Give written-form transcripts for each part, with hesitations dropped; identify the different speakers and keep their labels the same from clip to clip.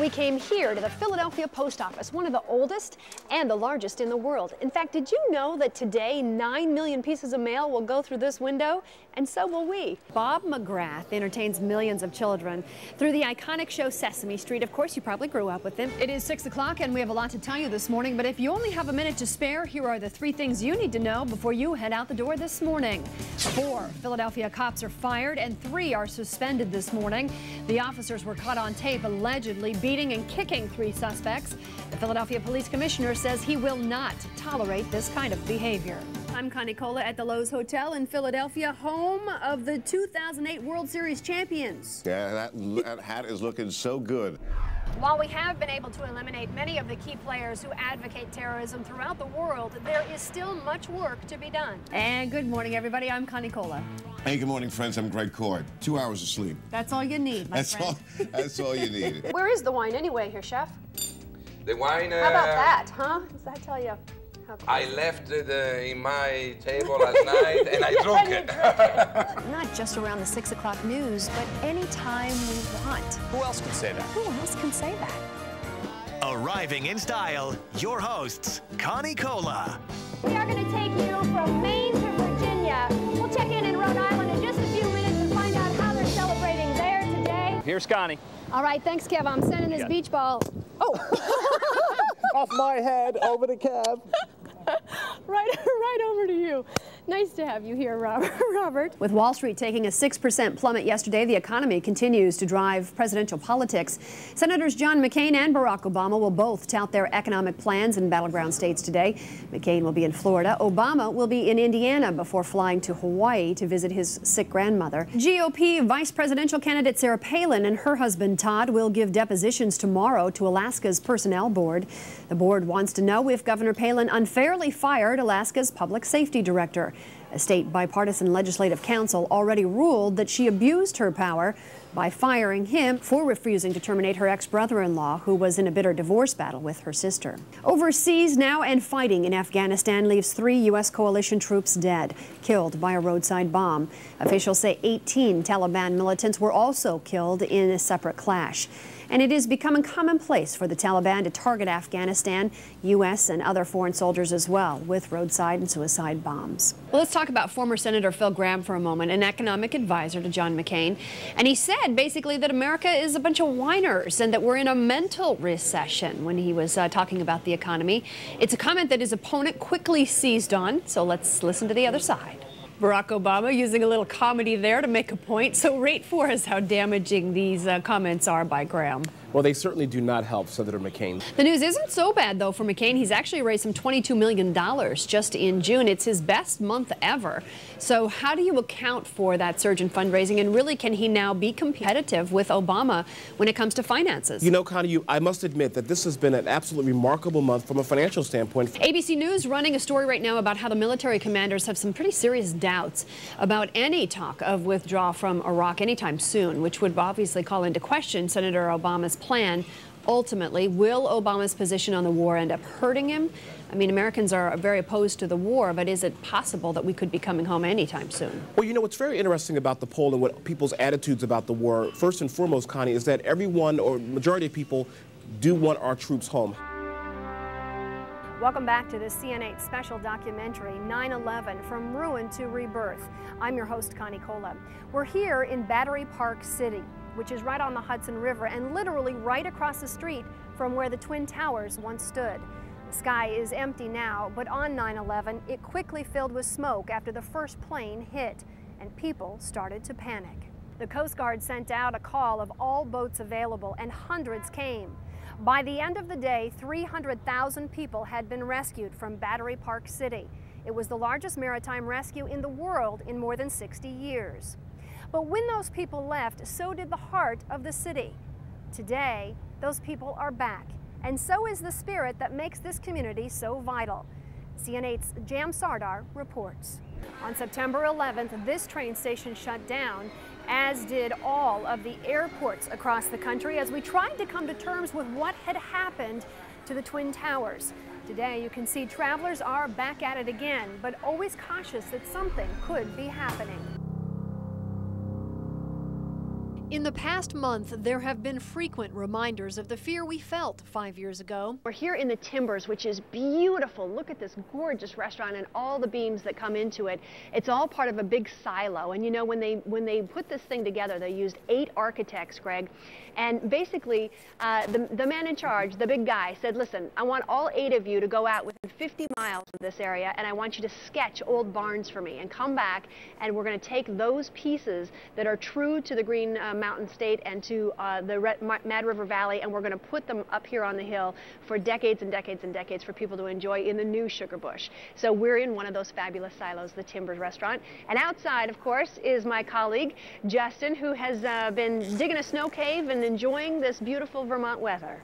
Speaker 1: We came here to the Philadelphia Post Office, one of the oldest and the largest in the world. In fact, did you know that today 9 million pieces of mail will go through this window? And so will we. Bob McGrath entertains millions of children through the iconic show Sesame Street. Of course, you probably grew up with him. It is 6 o'clock and we have a lot to tell you this morning, but if you only have a minute to spare, here are the 3 things you need to know before you head out the door this morning. 4 Philadelphia cops are fired and 3 are suspended this morning. The officers were caught on tape allegedly beating and kicking 3 suspects. The Philadelphia Police Commissioner says he will not tolerate this kind of behavior. I'm Connie Cola at the Lowe's Hotel in Philadelphia, home of the 2008 World Series champions.
Speaker 2: Yeah, that hat is looking so good.
Speaker 1: While we have been able to eliminate many of the key players who advocate terrorism throughout the world, there is still much work to be done. And good morning, everybody. I'm Connie Cola.
Speaker 2: Hey, good morning, friends. I'm Greg Cord. 2 hours of sleep.
Speaker 1: That's all you need, my friend.
Speaker 2: That's all you need.
Speaker 1: Where is the wine anyway here, Chef?
Speaker 3: The wine...
Speaker 1: How about that, huh? Does that tell you?
Speaker 3: I left it in my table last night and I drank it.
Speaker 1: Not just around the 6 o'clock news, but anytime we want.
Speaker 4: Who else can say that?
Speaker 1: Who else can say that?
Speaker 5: Arriving in style, your hosts, Connie Cola.
Speaker 1: We are going to take you from Maine to Virginia. We'll check in Rhode Island in just a few minutes and find out how they're celebrating there today.
Speaker 4: Here's Connie.
Speaker 1: All right, thanks, Kev. I'm sending this beach ball. Oh!
Speaker 4: Off my head, over the cab.
Speaker 1: right over to you. Nice to have you here, Robert. With Wall Street taking a 6% plummet yesterday, the economy continues to drive presidential politics. Senators John McCain and Barack Obama will both tout their economic plans in battleground states today. McCain will be in Florida. Obama will be in Indiana before flying to Hawaii to visit his sick grandmother. GOP vice presidential candidate Sarah Palin and her husband Todd will give depositions tomorrow to Alaska's personnel board. The board wants to know if Governor Palin unfairly fired Alaska's public safety director. A state bipartisan legislative council already ruled that she abused her power by firing him for refusing to terminate her ex-brother-in-law, who was in a bitter divorce battle with her sister. Overseas now, and fighting in Afghanistan leaves 3 U.S. coalition troops dead, killed by a roadside bomb. Officials say 18 Taliban militants were also killed in a separate clash. And it is becoming commonplace for the Taliban to target Afghanistan, U.S. and other foreign soldiers as well, with roadside and suicide bombs. Well, let's talk about former Senator Phil Gramm for a moment, an economic advisor to John McCain. And he said basically that America is a bunch of whiners and that we're in a mental recession when he was talking about the economy. It's a comment that his opponent quickly seized on, so let's listen to the other side. Barack Obama using a little comedy there to make a point. So rate for us how damaging these comments are by Graham.
Speaker 4: Well, they certainly do not help Senator McCain.
Speaker 1: The news isn't so bad, though, for McCain. He's actually raised some $22 million just in June. It's his best month ever. So how do you account for that surge in fundraising? And really, can he now be competitive with Obama when it comes to finances?
Speaker 4: You know, Connie, I must admit that this has been an absolutely remarkable month from a financial standpoint.
Speaker 1: ABC News running a story right now about how the military commanders have some pretty serious doubts about any talk of withdrawal from Iraq anytime soon, which would obviously call into question Senator Obama's plan. Ultimately, will Obama's position on the war end up hurting him? I mean, Americans are very opposed to the war, but is it possible that we could be coming home anytime soon?
Speaker 4: Well, you know, what's very interesting about the poll and what people's attitudes about the war, first and foremost, Connie, is that everyone or majority of people do want our troops home.
Speaker 1: Welcome back to the CN8 special documentary, 9/11, From Ruin to Rebirth. I'm your host, Connie Cola. We're here in Battery Park City, which is right on the Hudson River and literally right across the street from where the Twin Towers once stood. The sky is empty now, but on 9/11, it quickly filled with smoke after the first plane hit, and people started to panic. The Coast Guard sent out a call of all boats available, and hundreds came. By the end of the day, 300,000 people had been rescued from Battery Park City. It was the largest maritime rescue in the world in more than 60 years. But when those people left, so did the heart of the city. Today, those people are back, and so is the spirit that makes this community so vital. CN8's Jam Sardar reports. On September 11th, this train station shut down, as did all of the airports across the country, as we tried to come to terms with what had happened to the Twin Towers. Today, you can see travelers are back at it again, but always cautious that something could be happening. In the past month, there have been frequent reminders of the fear we felt 5 years ago. We're here in the Timbers, which is beautiful. Look at this gorgeous restaurant and all the beams that come into it. It's all part of a big silo. And you know, when they put this thing together, they used 8 architects, Greg. And basically, the man in charge, the big guy, said, listen, I want all 8 of you to go out within 50 miles of this area, and I want you to sketch old barns for me and come back, and we're going to take those pieces that are true to the Green Mountain State and to the Mad River Valley, and we're going to put them up here on the hill for decades and decades and decades for people to enjoy in the new Sugar Bush. So we're in one of those fabulous silos, the Timbers restaurant. And outside, of course, is my colleague, Justin, who has been digging a snow cave and enjoying this beautiful Vermont weather.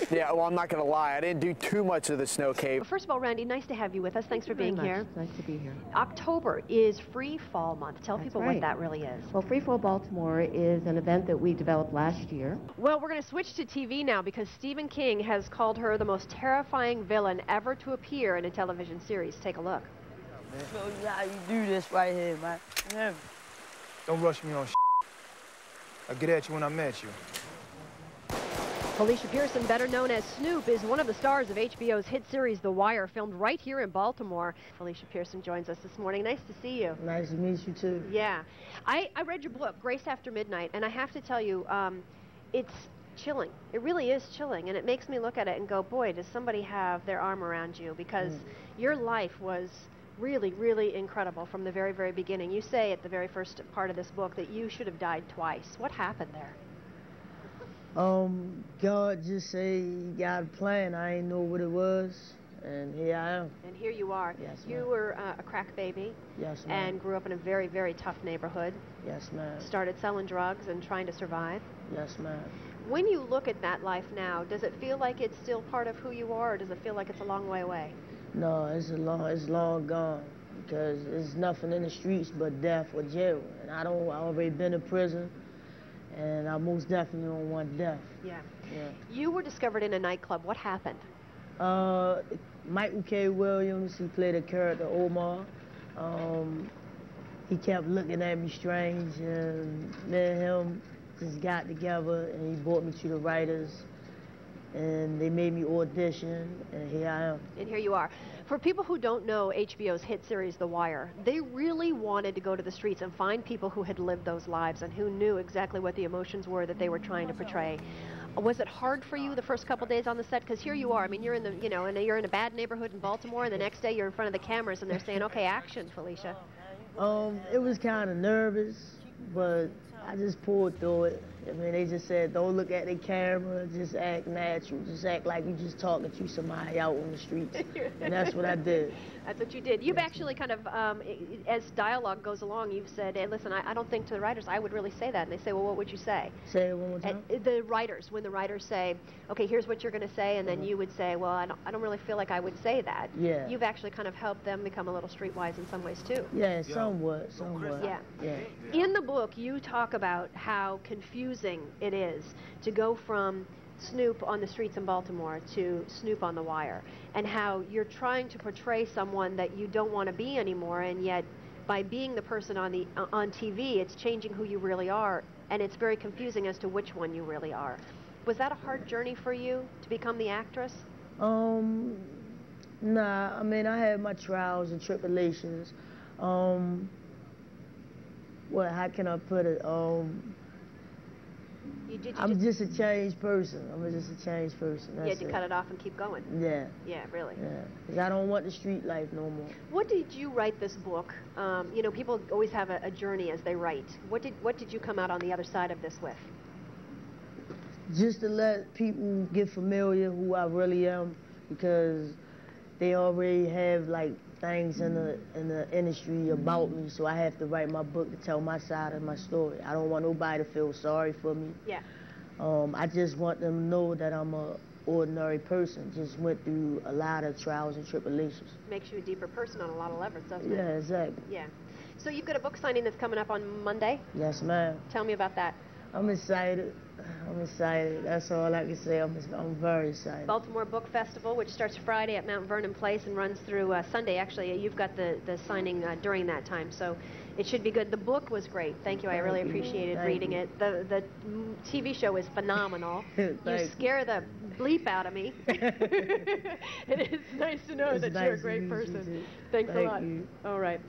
Speaker 6: Yeah, well, I'm not going to lie. I didn't do too much of the snow cave.
Speaker 1: First of all, Randy, nice to have you with us. Thanks for being here.
Speaker 7: Nice to be here.
Speaker 1: October is Free Fall Month. Tell people what that really is.
Speaker 7: Well, Free Fall Baltimore is an event that we developed last year.
Speaker 1: Well, we're going to switch to TV now because Stephen King has called her the most terrifying villain ever to appear in a television series. Take a look.
Speaker 8: Show you how you do this right here, man. Yeah.
Speaker 9: Don't rush me on I'll get at you when I'm at you.
Speaker 1: Felicia Pearson, better known as Snoop, is one of the stars of HBO's hit series The Wire, filmed right here in Baltimore. Felicia Pearson joins us this morning. Nice to see you.
Speaker 8: Nice to meet you, too.
Speaker 1: Yeah. I read your book, Grace After Midnight, and I have to tell you, it's chilling. It really is chilling, and it makes me look at it and go, boy, does somebody have their arm around you, because your life was really, really incredible from the very, very beginning. You say at the very first part of this book that you should have died twice. What happened there?
Speaker 8: God just say he got a plan. I ain't know what it was, and here I am.
Speaker 1: And here you are.
Speaker 8: Yes,
Speaker 1: you
Speaker 8: ma'am.
Speaker 1: were a crack baby.
Speaker 8: Yes, ma'am.
Speaker 1: And grew up in a very, very tough neighborhood.
Speaker 8: Yes, ma'am.
Speaker 1: Started selling drugs and trying to survive.
Speaker 8: Yes, ma'am.
Speaker 1: When you look at that life now, does it feel like it's still part of who you are, or does it feel like it's a long way away?
Speaker 8: No, it's long gone, because there's nothing in the streets but death or jail. And I already been in prison, and I most definitely don't want death.
Speaker 1: Yeah.
Speaker 8: Yeah.
Speaker 1: You were discovered in a nightclub. What happened?
Speaker 8: Michael K. Williams, he played a character, Omar. He kept looking at me strange, and me and him just got together, and he brought me to the writers, and they made me audition, and here I am.
Speaker 1: And here you are. For people who don't know HBO's hit series, The Wire, they really wanted to go to the streets and find people who had lived those lives and who knew exactly what the emotions were that they were trying to portray. Was it hard for you the first couple days on the set? Because here you are. I mean, you're in the, you know, and you're in a bad neighborhood in Baltimore, and the next day you're in front of the cameras, and they're saying, "Okay, action, Felicia."
Speaker 8: It was kind of nervous, but I just pulled through it. I mean, they just said, don't look at the camera, just act natural. Just act like you just talking to somebody out on the streets. And that's what I did.
Speaker 1: That's what you did. You've actually kind of, as dialogue goes along, you've said, hey, listen, I don't think to the writers I would really say that. And they say, well, what would you say?
Speaker 8: Say it one more time.
Speaker 1: The writers, when the writers say, okay, here's what you're going to say, and then you would say, well, I don't really feel like I would say that.
Speaker 8: Yeah.
Speaker 1: You've actually kind of helped them become a little streetwise in some ways, too.
Speaker 8: Yeah, somewhat.
Speaker 1: Yeah.
Speaker 8: Yeah.
Speaker 1: In the book, you talk about how confusing it is to go from Snoop on the streets in Baltimore to Snoop on The Wire, and how you're trying to portray someone that you don't want to be anymore, and yet by being the person on TV, it's changing who you really are, and it's very confusing as to which one you really are. Was that a hard journey for you to become the actress?
Speaker 8: Nah, I mean, I had my trials and tribulations. How can I put it? I'm just a changed person. I'm just a changed person.
Speaker 1: You had to cut it off and keep going.
Speaker 8: Yeah.
Speaker 1: Yeah, really.
Speaker 8: Yeah. 'Cause I don't want the street life no more.
Speaker 1: What did you write this book? You know, people always have a journey as they write. What did you come out on the other side of this with?
Speaker 8: Just to let people get familiar who I really am, because they already have like things in the industry about me, so I have to write my book to tell my side of my story. I don't want nobody to feel sorry for me.
Speaker 1: Yeah.
Speaker 8: I just want them to know that I'm a ordinary person, just went through a lot of trials and tribulations.
Speaker 1: Makes you a deeper person on a lot of levels, doesn't it?
Speaker 8: Yeah, exactly.
Speaker 1: Yeah. So you've got a book signing that's coming up on Monday?
Speaker 8: Yes, ma'am.
Speaker 1: Tell me about that.
Speaker 8: I'm excited. I'm excited. That's all I can say. I'm very excited.
Speaker 1: Baltimore Book Festival, which starts Friday at Mount Vernon Place and runs through Sunday. Actually, you've got the signing during that time. So It should be good. The book was great. Thank you. I really appreciated reading it. The TV show is phenomenal. You scare the bleep out of me. It is nice to know that you're a great person. Thanks a lot. All right.